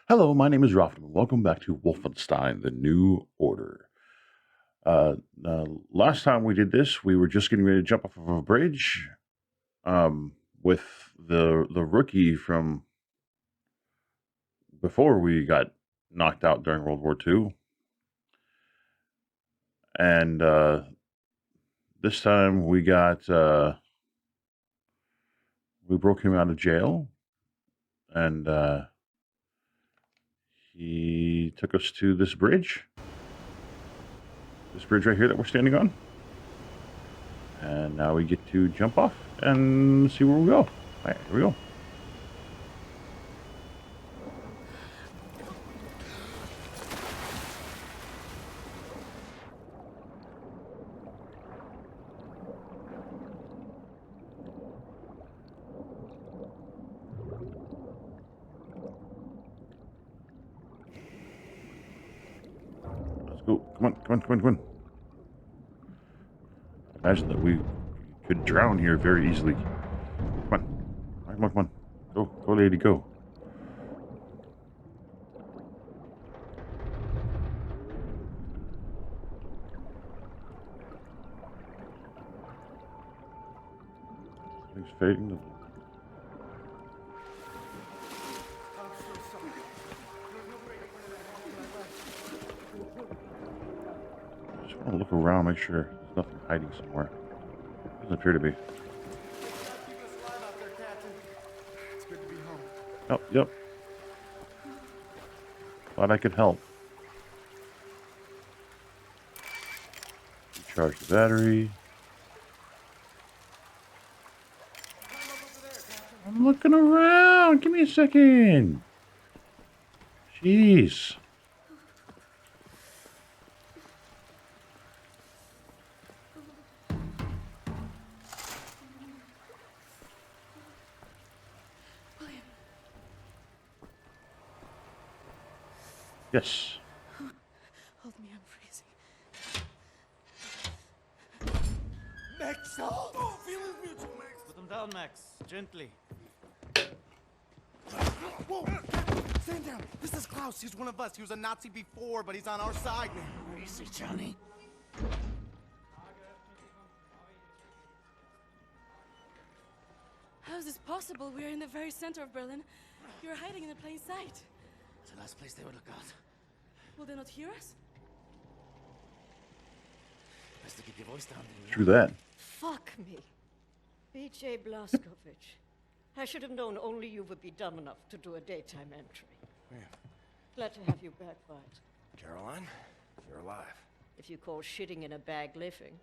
Hello, my name is Rofton, and welcome back to Wolfenstein: The New Order. Uh, Last time we did this, we were just getting ready to jump off of a bridge um, with the rookie from before we got knocked out during World War II, and this time we broke him out of jail, and he took us to this bridge right here that we're standing on. And now we get to jump off and see where we go. All right, here we go. Let's go. Come on, come on, come on, come on. Imagine that we could drown here very easily. Come on. Come on, come on. Go, go, lady, go. Things fading. Just want to look around, make sure there's nothing hiding somewhere. Doesn't appear to be. Oh, yep. Thought I could help. Recharge the battery. I'm looking around. Give me a second. Jeez. William. Yes. Hold me, I'm freezing. Max! Oh, feelings mutual, Max! Put him down, Max. Gently. Whoa! Stand down! This is Klaus. He's one of us. He was a Nazi before, but he's on our side now. Where is he, Johnny? How is this possible? We're in the very center of Berlin. You're hiding in plain sight. It's the last place they would look out. Will they not hear us? Best to keep your voice down. True that. Fuck me. B.J. Blazkowicz. I should have known only you would be dumb enough to do a daytime entry. Yeah. Glad to have you back, Vite. Caroline, you're alive. If you call shitting in a bag living,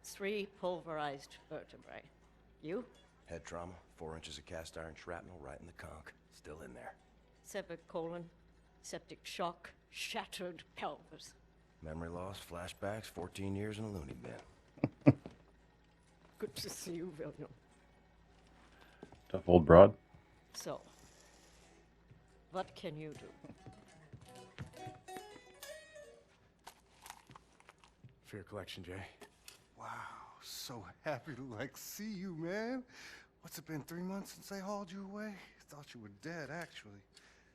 3 pulverized vertebrae. You? Head trauma, 4 inches of cast iron shrapnel right in the conch. Still in there. Severed colon, septic shock, shattered pelvis. Memory loss, flashbacks, 14 years in a loony bin. Good to see you, William. Tough old broad. So, what can you do? For your collection, Jay. Wow, so happy to see you, man. What's it been, 3 months since they hauled you away? Thought you were dead, actually.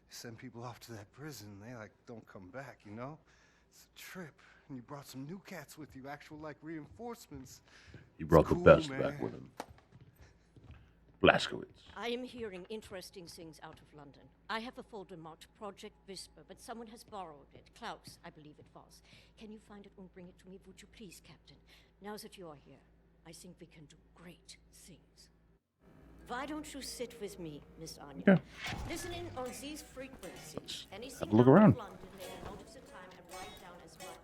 They send people off to that prison, they don't come back, you know? It's a trip. And you brought some new cats with you, actual reinforcements. He brought the cool, best man. back with him. Blazkowicz. I am hearing interesting things out of London. I have a folder marked Project Whisper, but someone has borrowed it. Klaus, I believe it was. Can you find it and bring it to me, would you please, Captain? Now that you're here, I think we can do great things. Why don't you sit with me, Miss Anya? Okay. Listen in on these frequencies. Anything have a look out around. of London, they will notice the time and write down as well.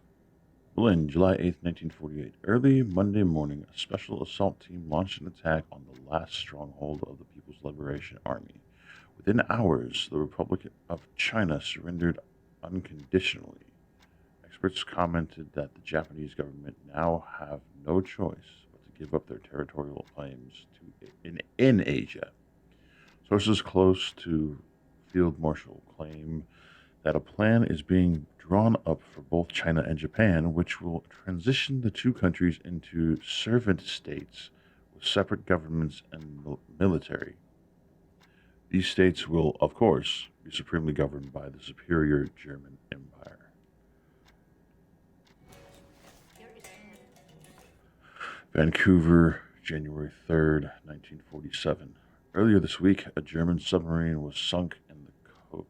Berlin, July 8th, 1948. Early Monday morning, a special assault team launched an attack on the last stronghold of the People's Liberation Army. Within hours, the Republic of China surrendered unconditionally. Experts commented that the Japanese government now have no choice but to give up their territorial claims in Asia. Sources close to Field Marshal claim that a plan is being drawn up for both China and Japan, which will transition the two countries into servant states with separate governments and military. These states will, of course, be supremely governed by the superior German Empire. Vancouver, January 3rd, 1947. Earlier this week, a German submarine was sunk in the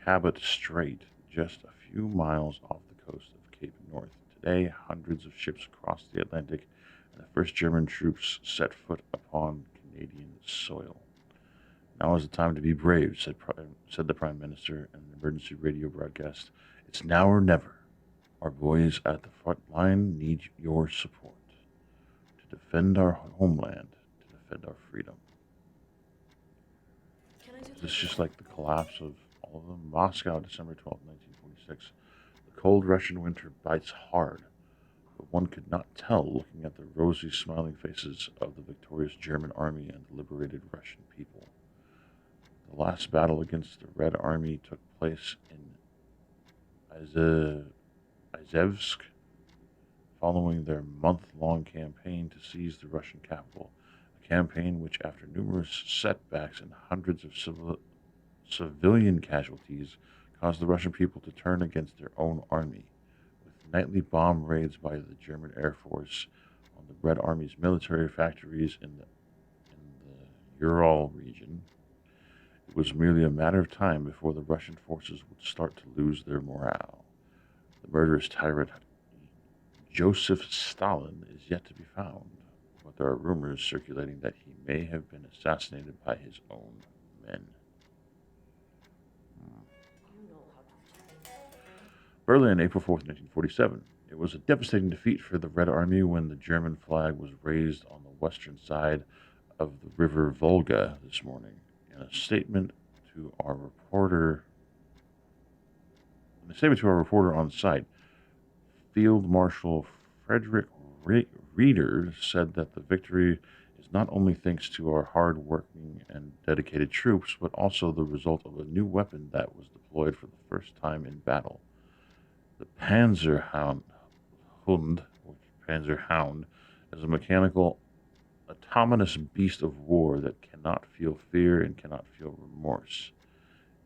Cabot Strait, just a few miles off the coast of Cape North. Today, hundreds of ships crossed the Atlantic, and the first German troops set foot upon Canadian soil. Now is the time to be brave, said the Prime Minister in an emergency radio broadcast. It's now or never. Our boys at the front line need your support to defend our homeland, to defend our freedom. Can I do This is just like the collapse of all of them. Moscow, December 12th, 1946. The cold Russian winter bites hard, but one could not tell looking at the rosy, smiling faces of the victorious German army and the liberated Russian people. The last battle against the Red Army took place in Izhevsk, following their month-long campaign to seize the Russian capital, a campaign which, after numerous setbacks and hundreds of civilian casualties, caused the Russian people to turn against their own army. With nightly bomb raids by the German Air Force on the Red Army's military factories in the Ural region, it was merely a matter of time before the Russian forces would start to lose their morale. The murderous tyrant Joseph Stalin is yet to be found, but there are rumors circulating that he may have been assassinated by his own men. Berlin, April 4th, 1947. It was a devastating defeat for the Red Army when the German flag was raised on the western side of the river Volga this morning. In a statement to our reporter on site, Field Marshal Frederick Reeder said that the victory is not only thanks to our hard-working and dedicated troops, but also the result of a new weapon that was deployed for the first time in battle. The Panzerhound is a mechanical, autonomous beast of war that cannot feel fear and cannot feel remorse.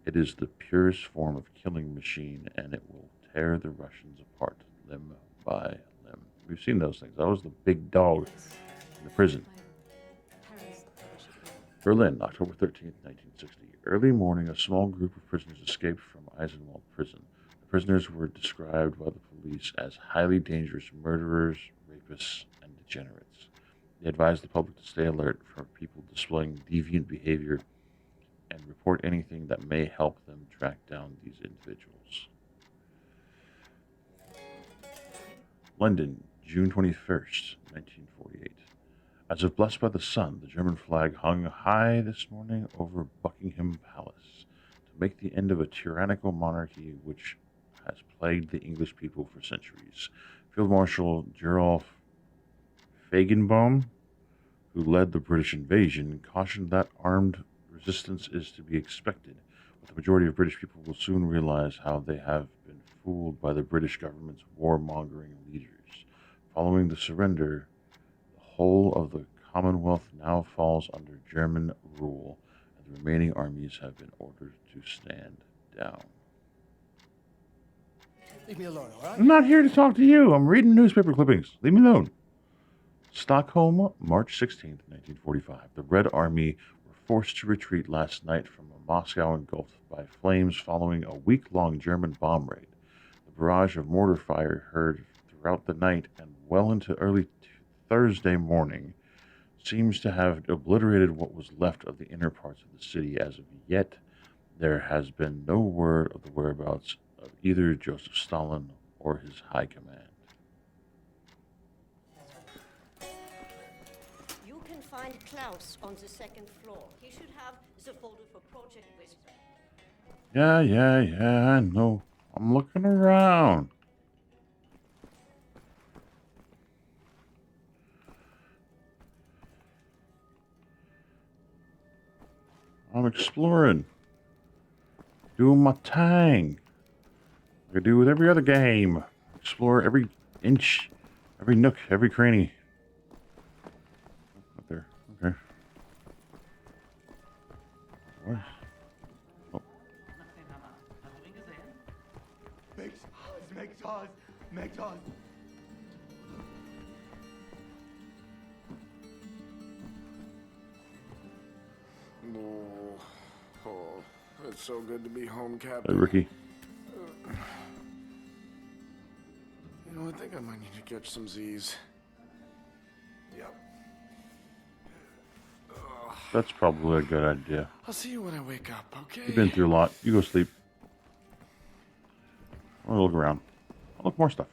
It is the purest form of killing machine, and it will tear the Russians apart, limb by limb. We've seen those things. That was the big dog in the prison. Berlin, October 13th, 1960. Early morning, a small group of prisoners escaped from Eisenwald prison. The prisoners were described by the police as highly dangerous murderers, rapists, and degenerates. They advised the public to stay alert for people displaying deviant behavior and report anything that may help them track down these individuals. London, June 21st, 1948. As if blessed by the sun, the German flag hung high this morning over Buckingham Palace to make the end of a tyrannical monarchy which has plagued the English people for centuries. Field Marshal Gerolf Feigenbaum, who led the British invasion, cautioned that armed resistance is to be expected, but the majority of British people will soon realize how they have been fooled by the British government's warmongering leaders. Following the surrender, the whole of the Commonwealth now falls under German rule, and the remaining armies have been ordered to stand down. Leave me alone, all right? I'm not here to talk to you. I'm reading newspaper clippings. Leave me alone. Stockholm, March 16th, 1945. The Red Army were forced to retreat last night from Moscow engulfed by flames following a week-long German bomb raid. The barrage of mortar fire heard throughout the night and well into early Thursday morning seems to have obliterated what was left of the inner parts of the city. As of yet, there has been no word of the whereabouts of either Joseph Stalin or his high command. You can find Klaus on the second floor. He should have the folder for Project Whisper. Yeah, I know. I'm looking around. I'm exploring. Doing my thing. Like I do with every other game. Explore every inch, every nook, every cranny. Up there. Okay. What? Oh. Make Jaws. Oh, it's so good to be home, Hey, Captain. Ricky. You know, I think I might need to catch some Z's. Yep. That's probably a good idea. I'll see you when I wake up, okay? You've been through a lot. You go sleep. I'll look around. I'll look more stuff.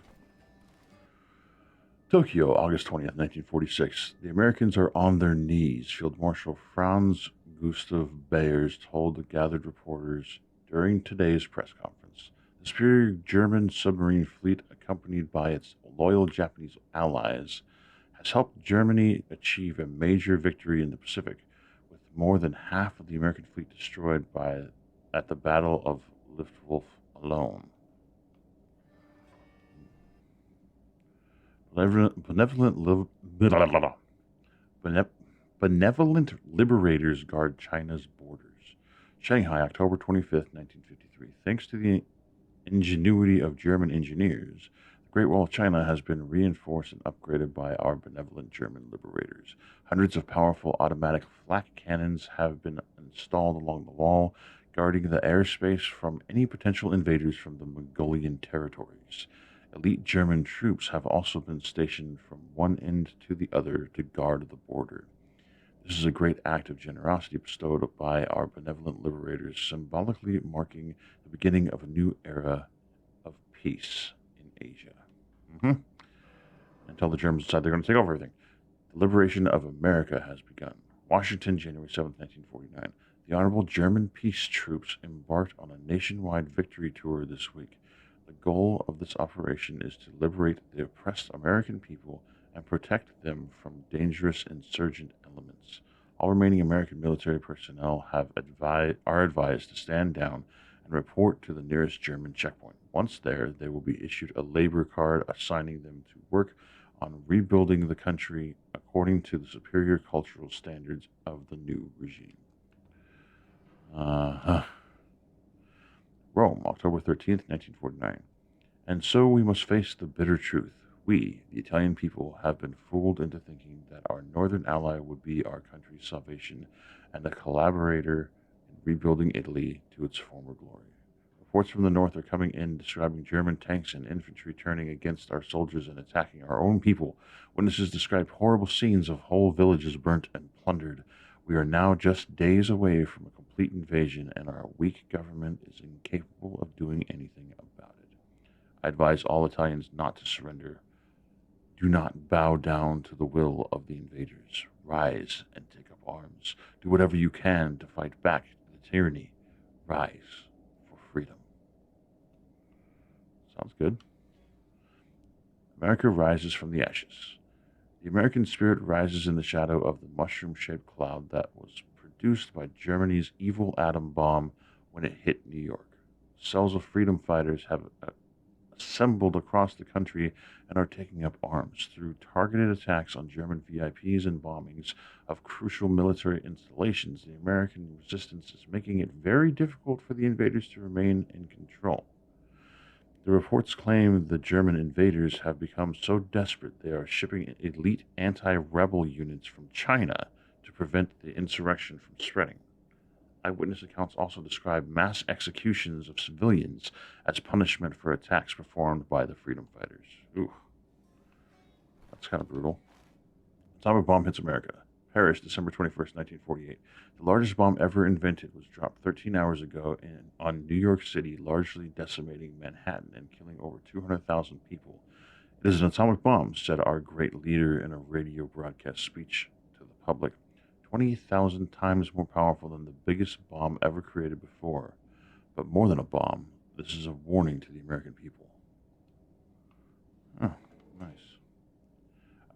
Tokyo, August 20th, 1946. The Americans are on their knees, Field Marshal Franz Gustav Bayers told the gathered reporters during today's press conference. The superior German submarine fleet, accompanied by its loyal Japanese allies, has helped Germany achieve a major victory in the Pacific, with more than half of the American fleet destroyed at the Battle of Luftwaffe alone. Benevolent liberators guard China's borders. Shanghai, October 25th, 1953. Thanks to the ingenuity of German engineers, the Great Wall of China has been reinforced and upgraded by our benevolent German liberators. Hundreds of powerful automatic flak cannons have been installed along the wall, guarding the airspace from any potential invaders from the Mongolian territories. Elite German troops have also been stationed from one end to the other to guard the border. This is a great act of generosity bestowed by our benevolent liberators, symbolically marking the beginning of a new era of peace in Asia. Until the Germans decide they're going to take over everything. The liberation of America has begun. Washington, January 7th, 1949. The Honorable German Peace Troops embarked on a nationwide victory tour this week. The goal of this operation is to liberate the oppressed American people and protect them from dangerous insurgent elements. All remaining American military personnel are advised to stand down and report to the nearest German checkpoint. Once there, they will be issued a labor card assigning them to work on rebuilding the country according to the superior cultural standards of the new regime. Rome, October 13th, 1949. And so we must face the bitter truth. We, the Italian people, have been fooled into thinking that our northern ally would be our country's salvation and a collaborator in rebuilding Italy to its former glory. Reports from the north are coming in describing German tanks and infantry turning against our soldiers and attacking our own people. Witnesses describe horrible scenes of whole villages burnt and plundered. We are now just days away from a complete invasion, and our weak government is incapable of doing anything about it. I advise all Italians not to surrender. Do not bow down to the will of the invaders. Rise and take up arms. Do whatever you can to fight back the tyranny. Rise for freedom. Sounds good. America rises from the ashes. The American spirit rises in the shadow of the mushroom-shaped cloud that was produced by Germany's evil atom bomb when it hit New York. Cells of freedom fighters have assembled across the country and are taking up arms through targeted attacks on German VIPs and bombings of crucial military installations. The American resistance is making it very difficult for the invaders to remain in control. The reports claim the German invaders have become so desperate they are shipping elite anti-rebel units from China to prevent the insurrection from spreading. Eyewitness accounts also describe mass executions of civilians as punishment for attacks performed by the freedom fighters. Ooh, that's kind of brutal. Atomic bomb hits America. Paris, December 21st, 1948. The largest bomb ever invented was dropped 13 hours ago on New York City, largely decimating Manhattan and killing over 200,000 people. It is an atomic bomb, said our great leader in a radio broadcast speech to the public. 20,000 times more powerful than the biggest bomb ever created before. But more than a bomb, this is a warning to the American people. Oh, nice.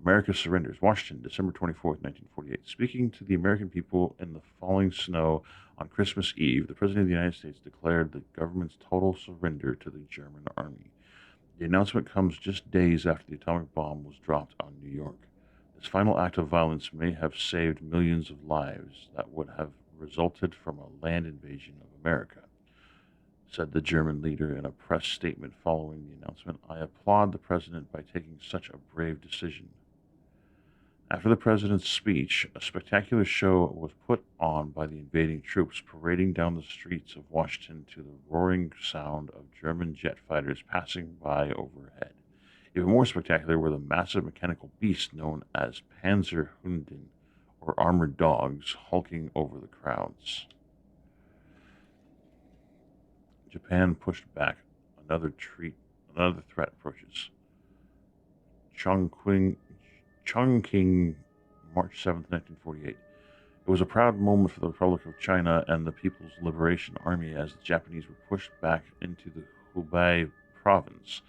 America surrenders. Washington, December 24th, 1948. Speaking to the American people in the falling snow on Christmas Eve, the President of the United States declared the government's total surrender to the German army. The announcement comes just days after the atomic bomb was dropped on New York. This final act of violence may have saved millions of lives that would have resulted from a land invasion of America. said the German leader in a press statement following the announcement. I applaud the president by taking such a brave decision. After the president's speech, a spectacular show was put on by the invading troops, parading down the streets of Washington to the roaring sound of German jet fighters passing by overhead. Even more spectacular were the massive mechanical beasts known as Panzerhunden, or armored dogs, hulking over the crowds. Japan pushed back. Another threat approaches. Chongqing, March 7th, 1948. It was a proud moment for the Republic of China and the People's Liberation Army as the Japanese were pushed back into the Hubei province.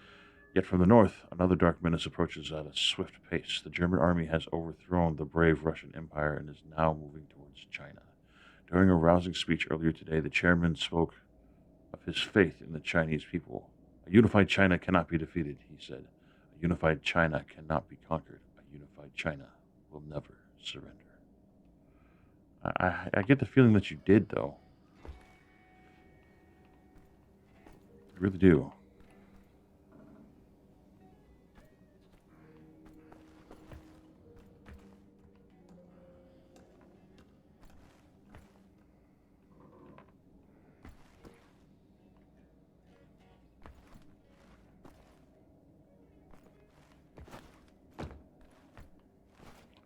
Yet from the north, another dark menace approaches at a swift pace. The German army has overthrown the brave Russian Empire and is now moving towards China. During a rousing speech earlier today, the chairman spoke of his faith in the Chinese people. A unified China cannot be defeated, he said. A unified China cannot be conquered. A unified China will never surrender. I get the feeling that you did, though. I really do.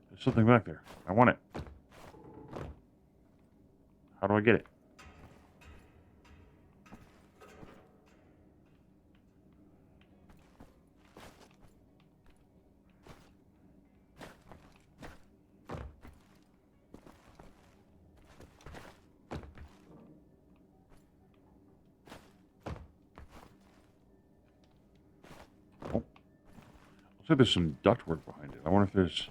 There's something back there. I want it. How do I get it? Oh. Looks like there's some ductwork behind it. I wonder if there's...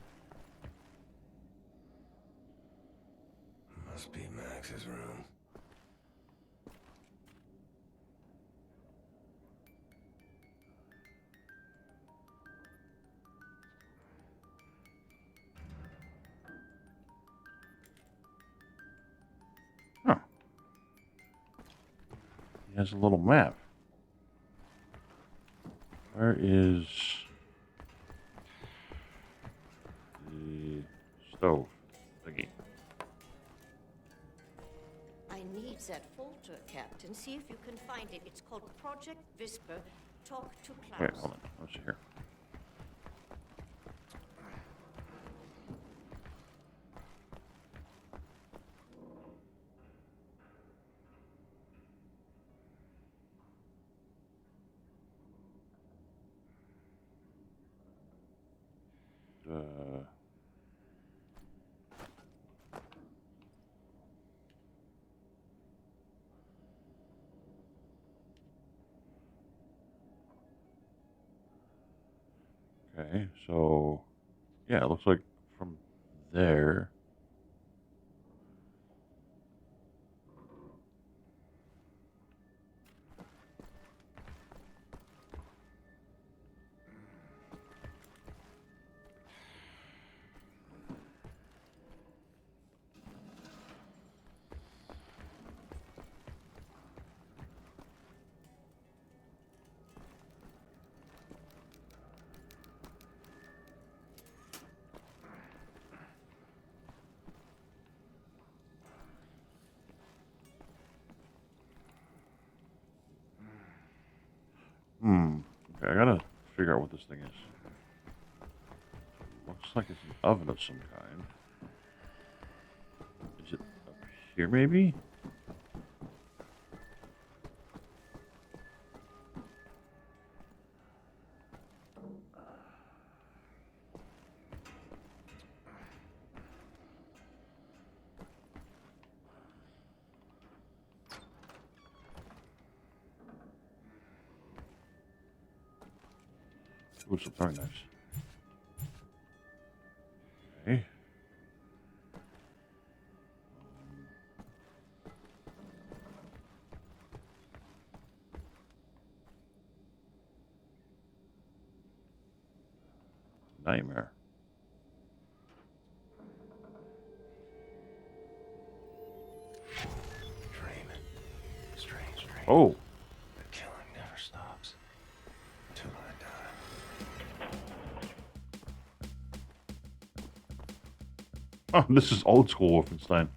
Must be Max's room. Huh. He has a little map. Where is the stove thingy? I need that folder, Captain. See if you can find it. It's called Project Whisper. Talk to Klaus. Wait, hold on. Let's see here. Okay, so yeah, it looks like from there. Okay, I gotta figure out what this thing is. Looks like it's an oven of some kind. Is it up here, maybe? Ooh, some throwing knives. Okay. Nightmare. Dream. Strange dream. Oh, Oh, this is old school Wolfenstein.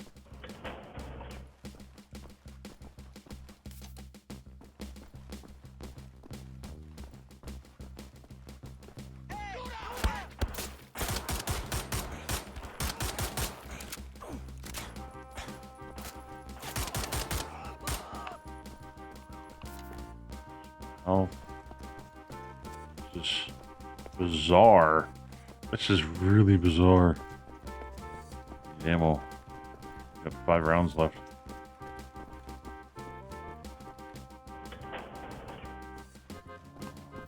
Oh, this is bizarre. This is really bizarre. Ammo. Got 5 rounds left.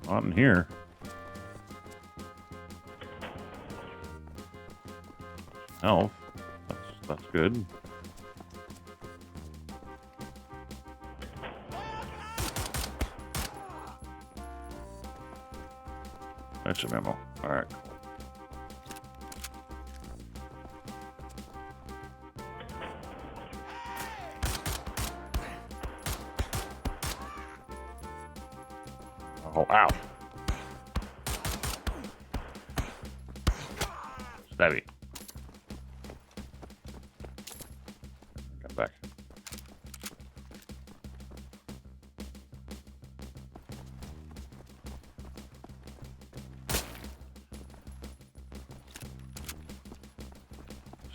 Not in here. Health. That's good. That's some ammo. Alright. Oh, ow. Stabby. Come back.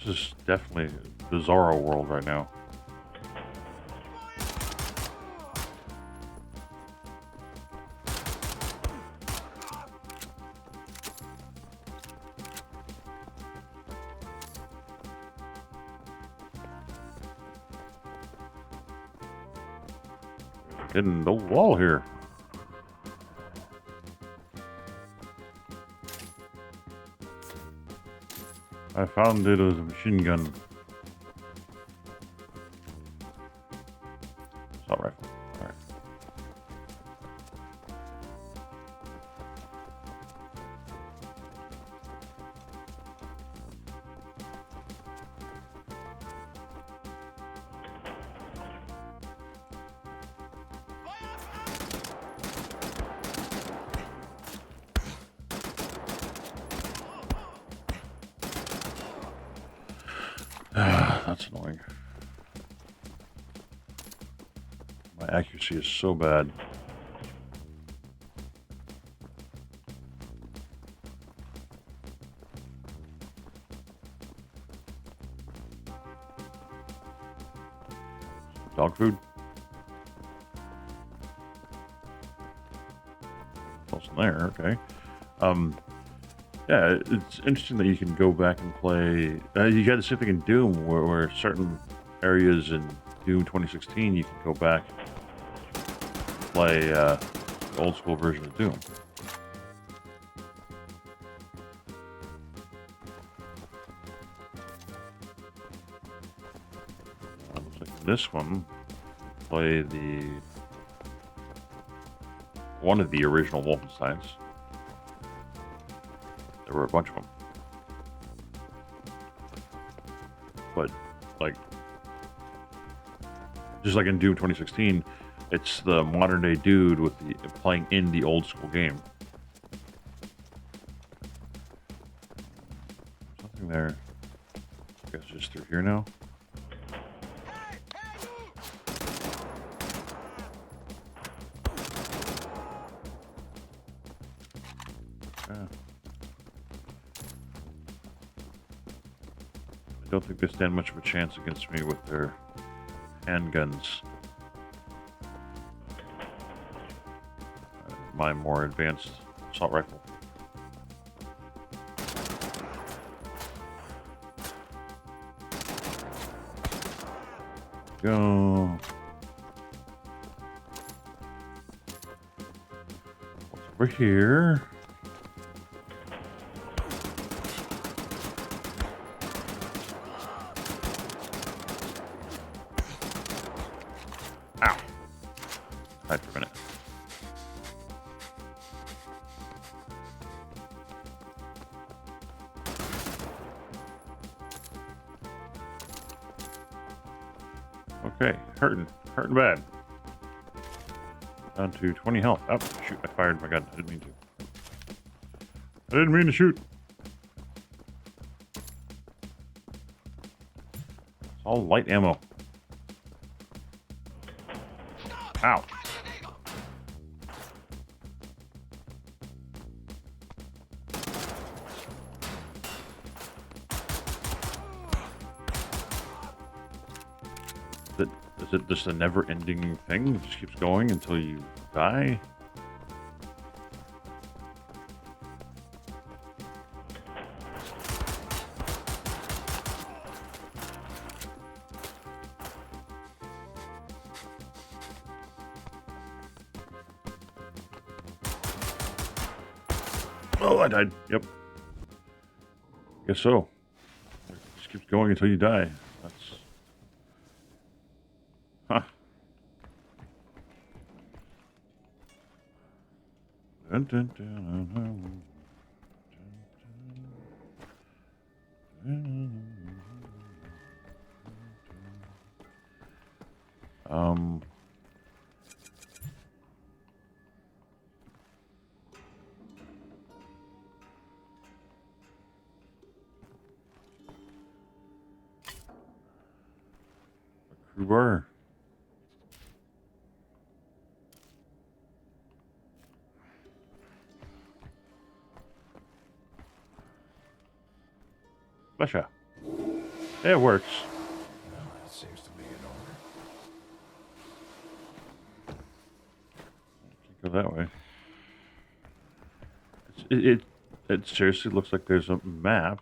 This is definitely a bizarro world right now. Getting the wall here. I found it as a machine gun. Assault rifle. Alright. That's annoying. My accuracy is so bad. Dog food? Something there, okay. Yeah, it's interesting that you can go back and play. You got the same thing in Doom, where certain areas in Doom 2016 you can go back and play the old school version of Doom. Looks like this one, play one of the original Wolfensteins. There were a bunch of them. But, like, just like in Doom 2016, it's the modern day dude with playing in the old school game. Something there. I guess just through here now. Yeah. I don't think they stand much of a chance against me with their handguns. My more advanced assault rifle. Go. What's over here? Ow. Hide for a minute. Okay, hurting bad. Down to 20 health. Oh, shoot, I fired my gun. I didn't mean to. I didn't mean to shoot. It's all light ammo. Ow. Is it just a never-ending thing? It just keeps going until you die? Oh, I died. Yep. Guess so. It just keeps going until you die. That's... Huh. Dun, dun, dun, dun, dun. Um... Crew bar. Flecha. Yeah, it works. That seems to be in order. Can't go that way. It seriously looks like there's a map.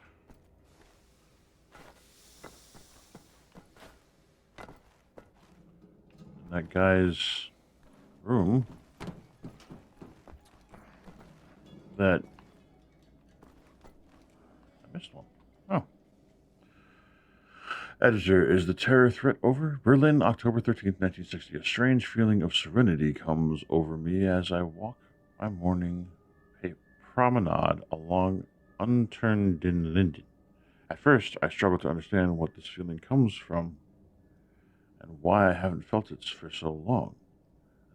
In that guy's room. That I missed one. Oh. Editor, is the terror threat over? Berlin, October 13th, 1960. A strange feeling of serenity comes over me as I walk my morning promenade along Unterden Linden. At first, I struggle to understand what this feeling comes from and why I haven't felt it for so long.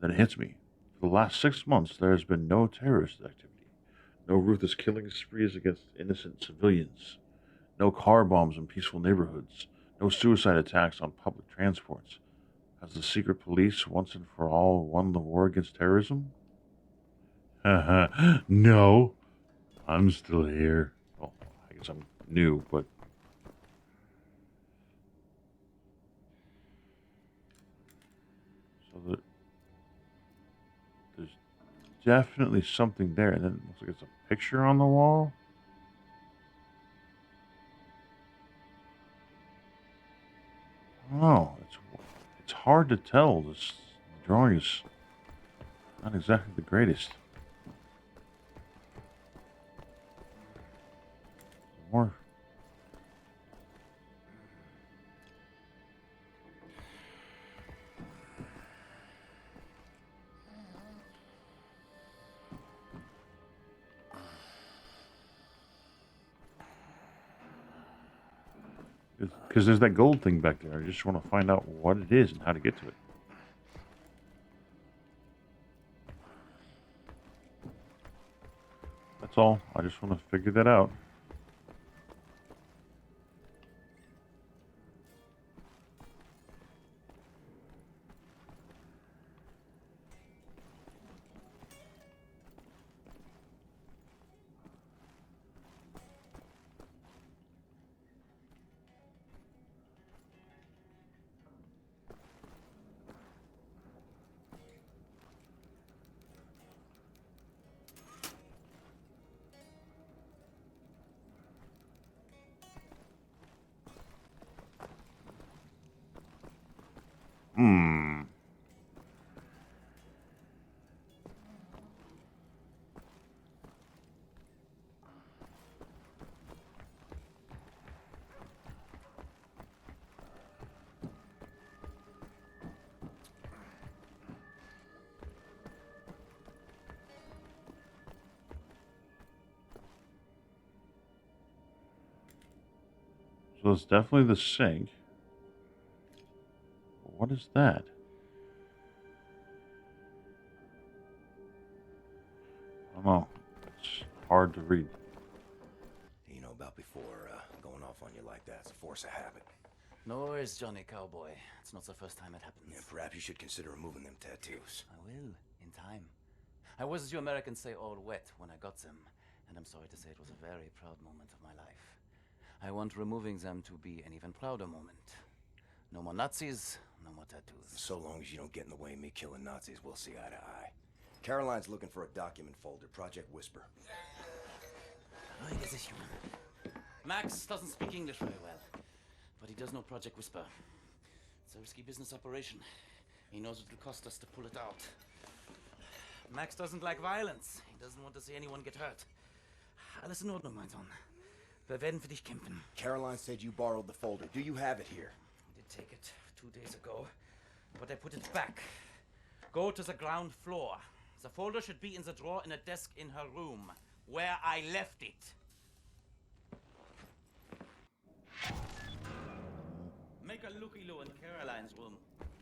Then it hits me. For the last 6 months, there has been no terrorist activity. No ruthless killing sprees against innocent civilians. No car bombs in peaceful neighborhoods. No suicide attacks on public transports. Has the secret police once and for all won the war against terrorism? Haha, no. I'm still here. Well, I guess I'm new, but... So there's definitely something there, and then it looks like it's a picture on the wall. I don't know. It's hard to tell. This drawing is not exactly the greatest. More. Because there's that gold thing back there. I just want to find out what it is and how to get to it. That's all. I just want to figure that out. Hmm. So it's definitely the sink. What is that? I don't know. It's hard to read. You know about before going off on you like that. It's a force of habit. No worries, Johnny Cowboy. It's not the first time it happens. Yeah, perhaps you should consider removing them tattoos. I will, in time. I was, as you Americans say, all wet when I got them, and I'm sorry to say it was a very proud moment of my life. I want removing them to be an even prouder moment. No more Nazis, no more tattoos. So long as you don't get in the way of me killing Nazis, we'll see eye to eye. Caroline's looking for a document folder, Project Whisper. Max doesn't speak English very well, but he does know Project Whisper. It's a risky business operation. He knows what it'll cost us to pull it out. Max doesn't like violence. He doesn't want to see anyone get hurt. Alles in Ordnung, mein Sohn. Wir werden für dich kämpfen. Caroline said you borrowed the folder. Do you have it here? I did take it 2 days ago, but I put it back. Go to the ground floor. The folder should be in the drawer in a desk in her room, where I left it. Make a looky-loo in Caroline's room.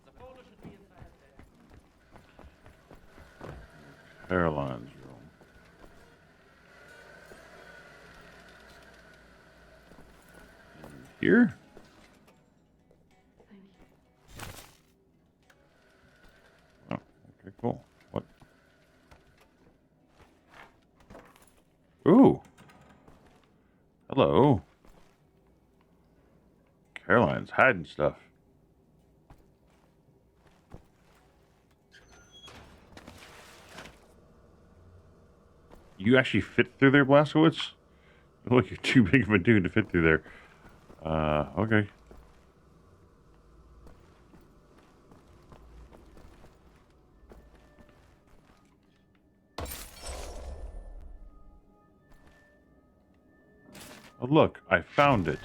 The folder should be inside there. Caroline's room. Here? Thank you. Oh, okay, cool. What? Ooh. Hello. Caroline's hiding stuff. You actually fit through there, Blazkowicz? Look, you're too big of a dude to fit through there. Okay. Oh, look, I found it.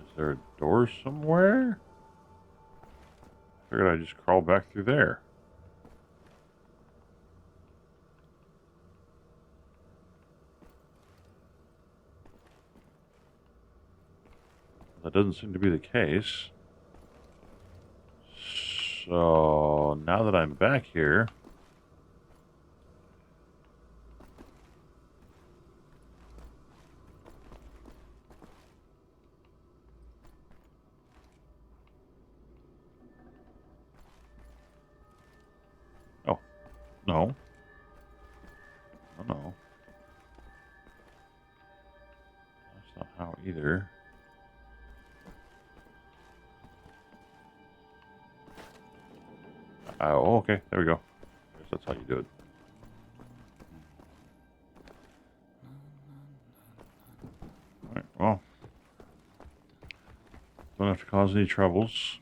Is there a door somewhere? I figured I'd just crawl back through there. That doesn't seem to be the case. So now that I'm back here, oh, no. Oh, no. That's not how either. Oh, okay. There we go. I guess that's how you do it. Alright, well. Don't have to cause any troubles.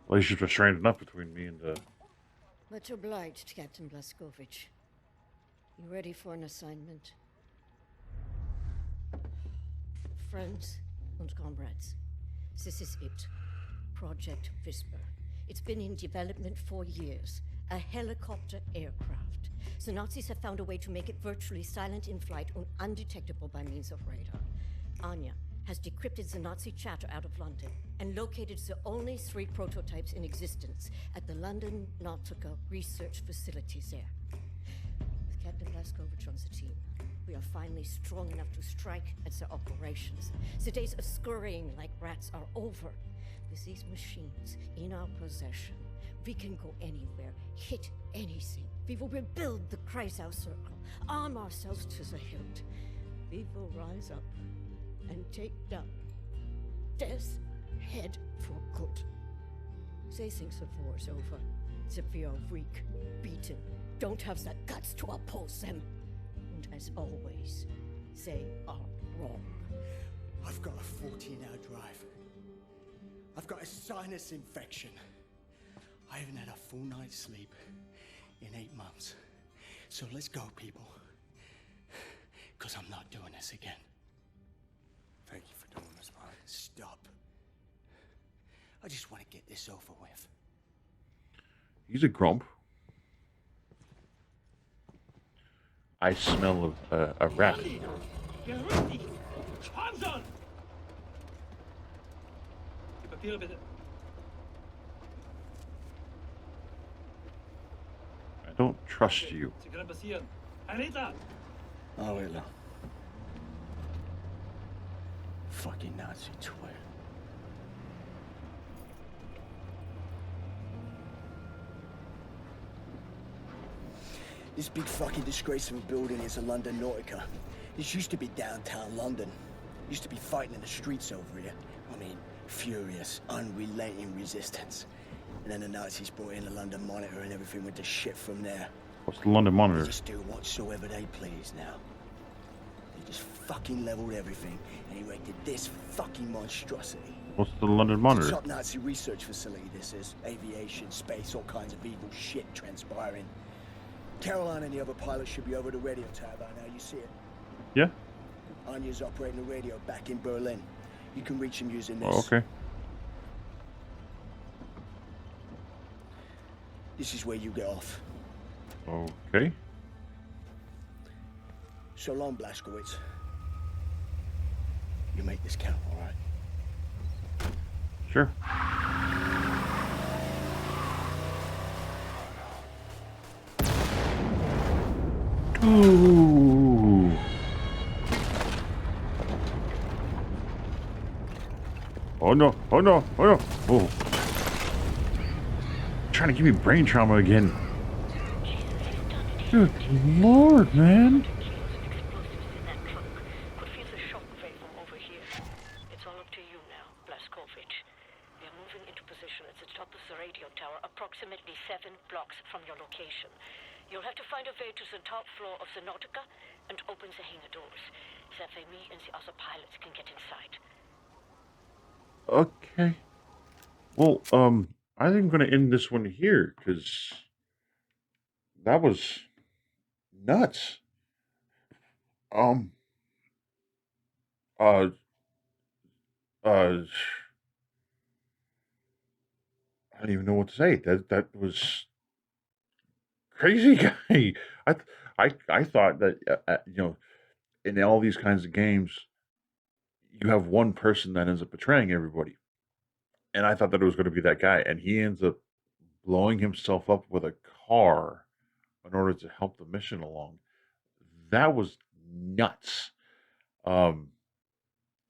Relationship restrained enough between me and, Much obliged, Captain Blazkowicz. You ready for an assignment? Friends and comrades, this is it. Project Whisper. It's been in development for years. A helicopter aircraft. The Nazis have found a way to make it virtually silent in flight and undetectable by means of radar. Anya has decrypted the Nazi chatter out of London and located the only 3 prototypes in existence at the London Nautica research facilities there. With Captain Blazkowicz on the team, we are finally strong enough to strike at their operations. The days of scurrying like rats are over. With these machines in our possession, we can go anywhere, hit anything. We will rebuild the Kreisau Circle, arm ourselves to the hilt. We will rise up and take down death's head for good. They think the war is over, that we are weak, beaten, don't have the guts to oppose them. And as always, they are wrong. I've got a 14-hour drive. I've got a sinus infection. I haven't had a full night's sleep in 8 months. So let's go, people. Because I'm not doing this again. Thank you for doing this, Bob. Stop. I just want to get this over with. he's a grump. I smell a rat. I don't trust you. Oh, Hitler. Fucking Nazi twit. This big fucking disgrace of a building is a London Nautica. This used to be downtown London. Used to be fighting in the streets over here. I mean, furious, unrelenting resistance. And then the Nazis brought in the London Monitor and everything went to shit from there. What's the London Monitor? They just do whatsoever they please now. They just fucking leveled everything and erected this fucking monstrosity. What's the London It's a Monitor? top Nazi research facility, this is. Aviation, space, all kinds of evil shit transpiring. Caroline and the other pilots should be over the radio tower by now, you see it? Yeah? Anya's operating the radio back in Berlin. You can reach him using this. Oh, okay. This is where you get off. Okay. So long, Blazkowicz. You make this count, all right? Sure. Ooh. Oh no, oh no, oh no. Oh. Trying to give me brain trauma again. Good lord, man. Could feel the shock wave from over here. It's all up to you now, Blazkowicz. We are moving into position at the top of the radio tower, approximately 7 blocks from your location. You'll have to find a way to the top floor of the Nautica and open the hangar doors. That way me and the other pilots can get inside. Okay. Well, I think I'm gonna end this one here because that was nuts. Um, uh, I don't even know what to say. That was crazy guy. I thought that in all these kinds of games, you have one person that ends up betraying everybody, and I thought that it was going to be that guy, and he ends up blowing himself up with a car in order to help the mission along. That was nuts. Um,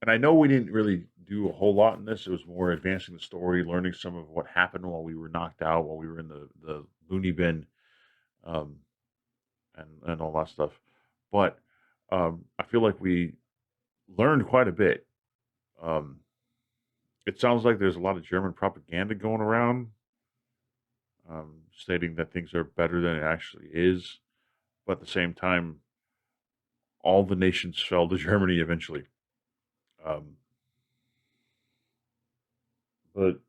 and I know we didn't really do a whole lot in this. It was more advancing the story, learning some of what happened while we were knocked out, while we were in the loony bin, um, and all that stuff. But I feel like we learned quite a bit. Um, it sounds like there's a lot of German propaganda going around, stating that things are better than it actually is. But at the same time, all the nations fell to Germany eventually. But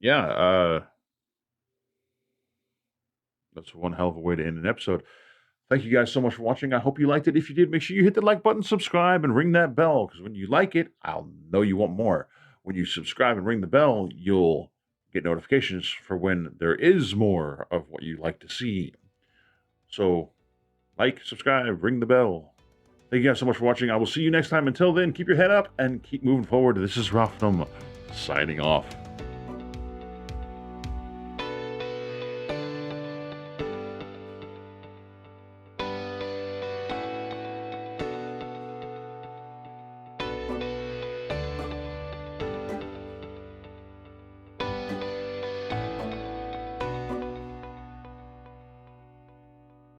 yeah, that's one hell of a way to end an episode. Thank you guys so much for watching. I hope you liked it. If you did, make sure you hit the like button, subscribe, and ring that bell, because when you like it, I'll know you want more. When you subscribe and ring the bell, you'll get notifications for when there is more of what you like to see. So, like, subscribe, ring the bell. Thank you guys so much for watching. I will see you next time. Until then, keep your head up and keep moving forward. This is Ralph signing off.